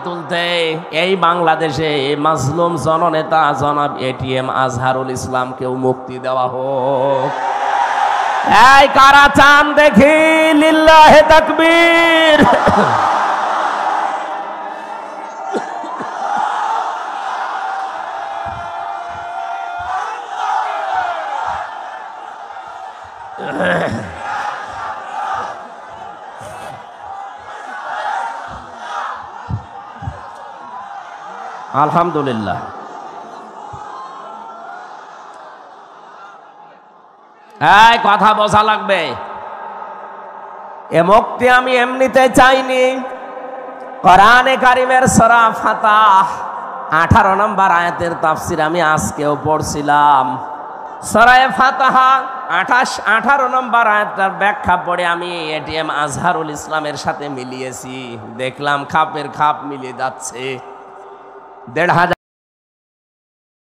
তুলতে এই বাংলাদেশে মাজলুম জননেতা জনাব এটিএম আজহারুল ইসলামকেও মুক্তি দেওয়া হোক। এই কারা চান দেখি লিল্লাহে তাকবীর। আলহামদুলিল্লাহ। এই কথা বোঝা লাগবে, এ মুক্তি আমি এমনিতে চাইনি। কোরআনে কারিমের সূরা ফাতাহ 18 নম্বর আয়াতের তাফসীর আমি আজকেও পড়ছিলাম। সূরা ফাতাহ 18 নম্বর আয়াতটার ব্যাখ্যা পড়ে আমি এটিএম আজহারুল ইসলামের সাথে মিলিয়েছি, দেখলাম খাপের খাপ মিলে যাচ্ছে। 1,500